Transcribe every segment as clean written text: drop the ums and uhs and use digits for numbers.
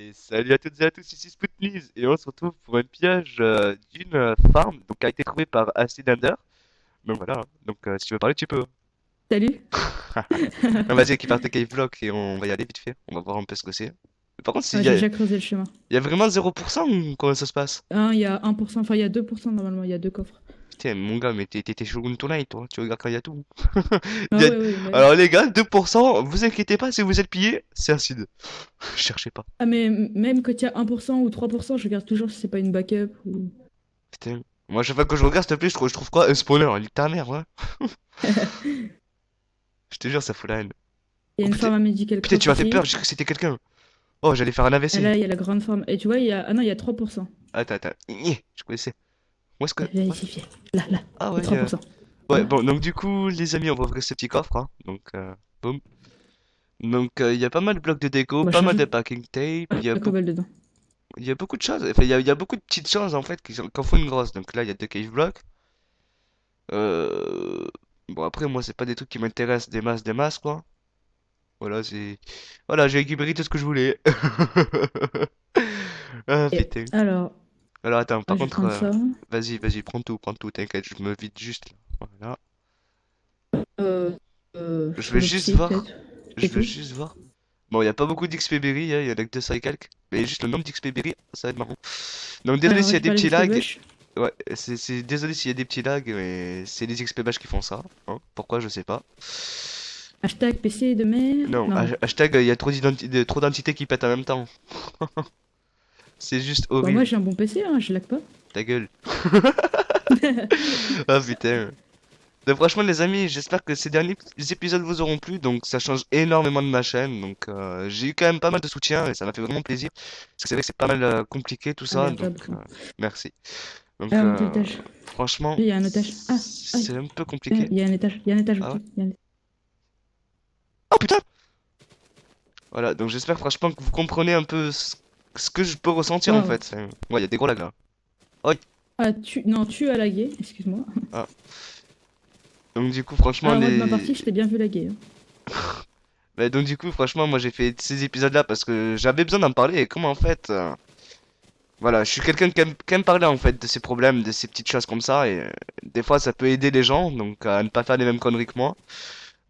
Et salut à toutes et à tous, ici Spoutniz, et on se retrouve pour un pillage d'une farm donc, qui a été trouvée par Acid Ender. Donc voilà, donc si tu veux parler, tu peux. Salut. Non, vas-y, qui part tes cave block et on va y aller vite fait, on va voir un peu ce que c'est. Mais par contre, Ouais, j'ai déjà creusé le chemin. il y a vraiment 0% ou comment ça se passe? Il y a 1%, enfin il y a 2% normalement, il y a deux coffres. Putain, mon gars, mais t'es Shogun Tonight, toi, tu regardes quand il y a tout. Il Ah y a- ouais, ouais, bah oui. Alors les gars, 2%, vous inquiétez pas, si vous êtes pillé, c'est Acide. Cherchez pas. Ah mais même quand il y a 1% ou 3%, je regarde toujours si c'est pas une backup ou... Putain. Moi, chaque fois que je regarde, s'il te plaît, je trouve quoi? Un spawner, nique ta mère, ouais. Je te jure, ça fout la haine. Il y a Oh une putain, farm à Medical putain, Crop tu m'as fait peur, ici. j'ai cru que c'était quelqu'un. Oh, j'allais faire un Et AVC. là, il y a la grande farm. Et tu vois, il y a... Ah non, il y a 3%. Attends, attends. Je connaissais. Où est-ce que. What? Vérifier. Là, là. Ah Il y a ouais, 3%. ouais, Voilà. bon, donc du coup, les amis, on va ouvrir ce petit coffre, hein. Donc, boum. Donc, il y a pas mal de blocs de déco, On va pas mal charger de packing tape, la cobble dedans. il y a beaucoup de choses. Enfin, il y a beaucoup de petites choses, en fait, qui en font une grosse. Donc là, il y a deux cave blocks. Euh... Bon, après, moi, c'est pas des trucs qui m'intéressent des masses, quoi. Voilà, c'est. Voilà, j'ai récupéré tout ce que je voulais. Ah, Et putain. alors, Alors attends, ah, par je vais contre, prendre ça. vas-y, prends tout, t'inquiète, je me vide juste là. Voilà. Euh, Je vais un juste optique voir, peut-être. je C'est veux tout. juste voir. Bon, il y a pas beaucoup d'XP berry, hein, il y en a que 200 et quelques, mais juste le nombre d'XP berry, ça va être marrant. Donc désolé Alors, s'il y a des récupère les petits XP lags, bush. ouais, désolé s'il y a des petits lags, mais c'est les XP bash qui font ça, hein. Pourquoi, je sais pas. Hashtag PC de merde. Non, Non. hashtag, il y a trop d'entités qui pètent en même temps. C'est juste Bon, moi horrible, j'ai un bon PC, hein, je lag pas. ta gueule. Ah putain. Donc, franchement, les amis, j'espère que ces derniers épisodes vous auront plu. Donc, ça change énormément de ma chaîne. Donc, j'ai eu quand même pas mal de soutien et ça m'a fait vraiment plaisir. Parce que c'est vrai que c'est pas mal compliqué tout Ah ça. merde, Donc, pas besoin. merci. Donc, Ah, monter l'étage. franchement, Il y a un étage. Ah, aïe. c'est un peu compliqué. Il y a un étage. Il y a un étage Ah ouais? au-dessus. Il y a un- Oh putain! Voilà, donc j'espère franchement que vous comprenez un peu ce que je peux ressentir en Waouh. fait. Ouais, il y a des gros lags là. Oh, Ah, non, tu as lagué, excuse-moi. ah. Donc, du coup, franchement, Ah, moi de ma partie, je t'ai bien vu laguer, hein. bah, donc, du coup, franchement, moi j'ai fait ces épisodes là parce que j'avais besoin d'en parler et comment en fait. Voilà, je suis quelqu'un qui aime parler en fait de ses problèmes, de ces petites choses comme ça, et des fois ça peut aider les gens, donc à ne pas faire les mêmes conneries que moi,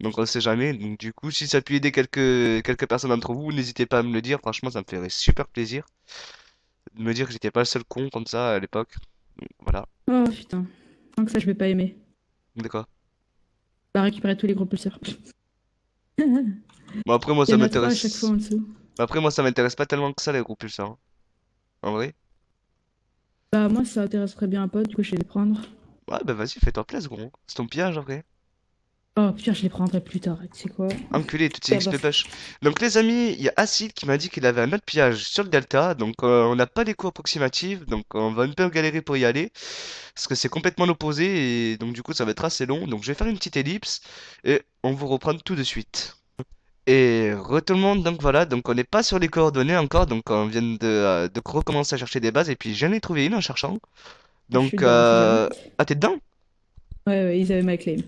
donc on sait jamais, donc du coup si ça peut aider quelques personnes d'entre vous, n'hésitez pas à me le dire, franchement ça me ferait super plaisir de me dire que j'étais pas le seul con comme ça à l'époque, donc voilà, Oh putain. Donc ça, je vais pas aimer. d'accord. Bah, récupérer tous les gros pulseurs. Il Bon après moi y ça en a trois à chaque fois m'intéresse, en dessous. après moi ça m'intéresse pas tellement que ça les groupes pulsars, hein, en vrai. Bah, moi, ça intéresserait bien un pote, du coup, je vais les prendre. Ouais bah vas-y fais-toi plaisir gros, c'est ton pillage en vrai. Oh putain, je les prendrai plus tard. Tu sais quoi? Enculé, toutes ces Ah, XP bof. push. Donc les amis, il y a Acid qui m'a dit qu'il avait un autre pillage sur le Delta, donc on n'a pas d'écho approximatif, donc on va un peu galérer pour y aller, parce que c'est complètement l'opposé, et donc du coup ça va être assez long, donc je vais faire une petite ellipse, et on vous reprend tout de suite. Et tout le monde, donc voilà, donc on n'est pas sur les coordonnées encore, donc on vient de recommencer à chercher des bases, et puis j'en ai trouvé une en cherchant. Je suis Donc, dedans, on sait jamais. ah t'es dedans? Ouais, ouais, ils avaient ma claim.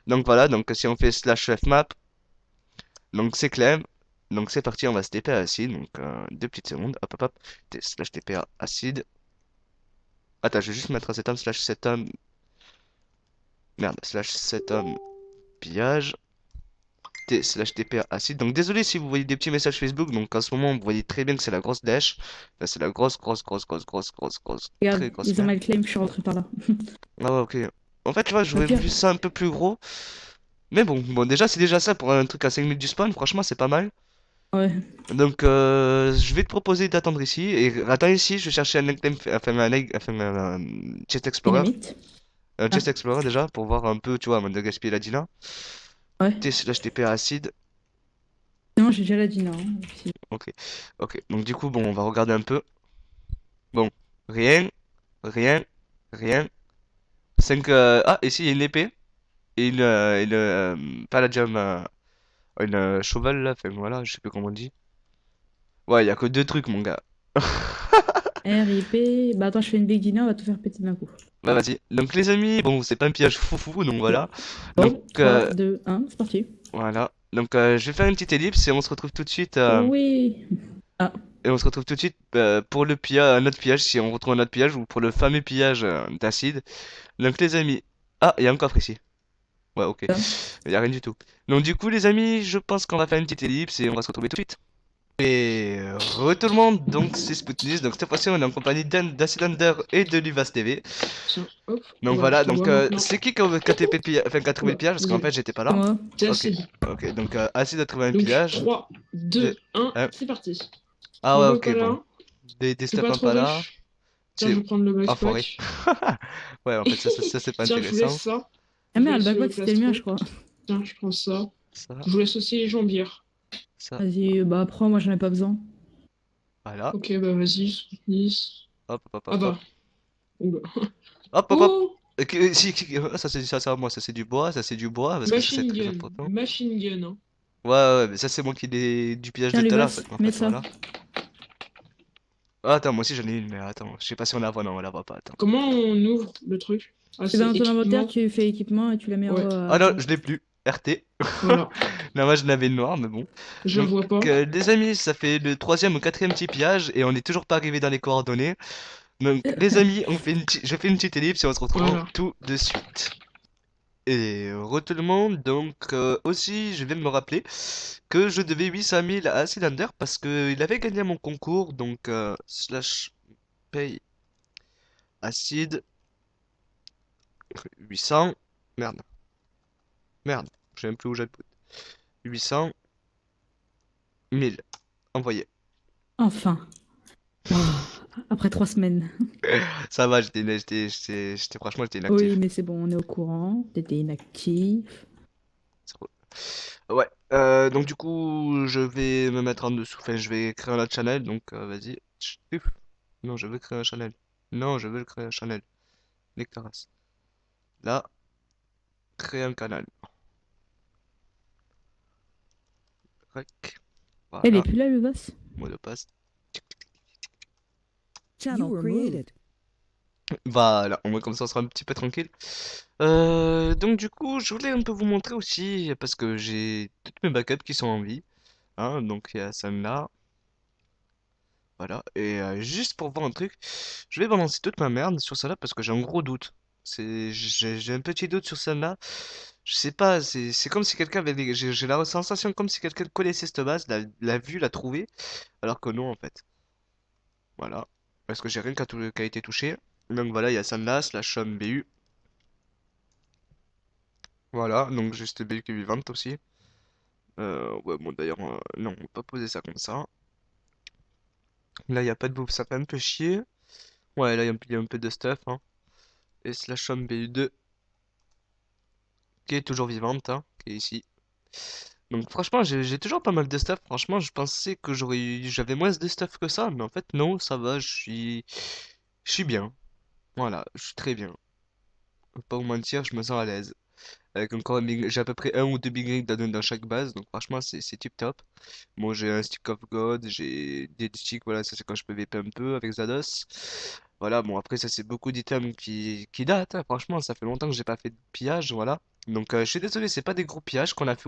Donc voilà, donc si on fait slash fmap, donc c'est Clem. Donc c'est parti, on va se TP à acide. Donc 2 petites secondes. Hop hop hop. Slash TP à acide. Attends, je vais juste mettre cet homme slash cet homme. Merde, slash cet homme pillage. Slash TP à acide. Donc désolé si vous voyez des petits messages Facebook. Donc en ce moment, vous voyez très bien que c'est la grosse dash. Là, c'est la Regarde, très grosse ils ont merde. ma claim, je suis rentré par là. Ah ouais, ok. En fait, tu vois, Au j'aurais pire, voulu ça un peu plus gros. Mais bon, déjà, c'est déjà ça pour un truc à 5 minutes du spawn. Franchement, c'est pas mal. ouais, Donc, je vais te proposer d'attendre ici. Et attends ici, je vais chercher un nickname, un Chest Explorer. limite. Un Ah, Chest Explorer déjà, pour voir un peu, tu vois, avant de gaspiller la Dina. ouais. T slash TP acide. Non, j'ai déjà la Dina, hein. Ok, ok. Donc, du coup, bon, on va regarder un peu. Bon, rien, rien, rien. 5. Ah, ici, il y a une épée. Et Palladium. Une cheval là, enfin voilà, je sais plus comment on dit. Ouais, il y a que deux trucs, mon gars. RIP. Bah attends, je fais une big Dina, on va tout faire péter d'un coup. Bah vas-y. Donc les amis, bon, c'est pas un pillage foufou, donc Ok. voilà. Donc Bon, 3, 2, 1, c'est parti. voilà. Donc je vais faire une petite ellipse et on se retrouve tout de suite Oui. Ah, Et on se retrouve tout de suite pour le pillage, un autre pillage, si on retrouve un autre pillage, ou pour le fameux pillage d'acide. Donc les amis... Ah, il y a un coffre ici. Ouais, ok. Il y a rien du tout. Donc du coup les amis, je pense qu'on va faire une petite ellipse et on va se retrouver tout de suite. Et tout le monde, donc c'est Spoutnis, donc cette fois-ci on est en compagnie d'Acid Under et de Luvas TV. Tiens, hop. Ah Donc bah, je voilà, te donc vois maintenant. c'est qui qui a TP le pillage, enfin qui a trouvé le Oula, pillage, parce qu'en désolé. fait j'étais pas C'est là. moi. C'est Ok, acide. ok, donc Acid a trouvé un Donc, pillage. 3, 2, 1, Hein. c'est parti. Ah ouais, ok, bon. Impala, Des fais pas stuff trop Impala, rush. Tiens, c'est je vais prendre le enfoiré. backpack. Ouais, en fait ça c'est pas Tiens, je vous laisse intéressant. ça. Ah Je vous merde, le laisse le backpack c'était le mien, je plastron. crois. Tiens, je prends ça. Ça, Je vous laisse aussi les jambières. ça, Vas-y, bah prends, moi j'en ai pas besoin. voilà. Ok, bah vas-y, Spoutnis. Hop, hop, Ah hop, hop. bah. Oula. Hop, hop, hop. Oh! Ça c'est à moi, ça c'est du bois, ça c'est du bois, parce que ça c'est Machine très gun. important. Machine gun, hein. Ouais, ouais, mais ça c'est moi qui l'ai du pillage de Tiens, tout à l'heure, Luvas, en mets fait, ça. voilà. Ah, attends, moi aussi j'en ai une, mais attends, je sais pas si on la voit, non, on la voit pas, attends. Comment on ouvre le truc? Ah, C'est c'est dans ton inventaire, équipement. tu fais équipement et tu la mets en Ouais, haut à Ah non, droite. je l'ai plus, RT. voilà. Non, moi je l'avais une noire, mais bon. Je la Donc, vois pas. les amis, ça fait le troisième ou quatrième petit pillage, et on n'est toujours pas arrivé dans les coordonnées. Donc, les amis, je fais une petite ellipse et on se retrouve Voilà. tout de suite. Et tout le monde, donc aussi je viens de me rappeler que je devais 800 000 à Cylinder parce qu'il avait gagné mon concours, donc slash paye acide 800, merde, merde, je sais même plus où j'habite, 800 000, envoyé. Enfin. Oh, après 3 semaines. Ça va, franchement j'étais Oui, inactif. mais c'est bon, on est au courant. T'étais inactif. C'est cool. Ouais, donc du coup je vais me mettre en dessous, enfin je vais créer un autre channel, donc vas-y. Non, je veux créer un channel. Non, je veux créer un channel. Nick ta race. Là, créer un canal. Rec. Elle est Voilà. plus là, Luvas? Mot de passe. Channel created. Voilà, au moins comme ça on sera un petit peu tranquille. Donc du coup, je voulais un peu vous montrer aussi, parce que j'ai toutes mes backups qui sont en vie. Hein, donc il y a celle-là. Voilà. Et juste pour voir un truc, je vais balancer toute ma merde sur celle-là parce que j'ai un gros doute. J'ai un petit doute sur celle-là. Je sais pas, c'est comme si quelqu'un avait. J'ai la sensation comme si quelqu'un connaissait cette base, l'a vu, l'a trouvé, alors que non en fait. Voilà. Parce que j'ai rien qui a été touché. Donc voilà, il y a celle-là, slash BU. Voilà, donc juste BU qui est vivante aussi. Ouais, bon d'ailleurs, non, on va pas poser ça comme ça. Là, il n'y a pas de bouffe, ça fait un peu chier. Ouais, là, il y a un peu de stuff, hein. Et slash BU2, qui est toujours vivante, hein, qui est ici. Donc franchement, j'ai toujours pas mal de stuff. Franchement, je pensais que j'avais moins de stuff que ça, mais en fait non, ça va, je suis bien. Voilà, je suis très bien. Faut pas vous mentir, je me sens à l'aise. Avec encore j'ai à peu près un ou deux big rigs dans chaque base, donc franchement c'est tip top. Bon, j'ai un stick of God, j'ai des sticks, voilà, ça c'est quand je peux VP un peu avec Zados. Voilà, bon après ça c'est beaucoup d'items qui datent, hein. Franchement ça fait longtemps que j'ai pas fait de pillage, voilà. Donc je suis désolé, c'est pas des gros pillages qu'on a fait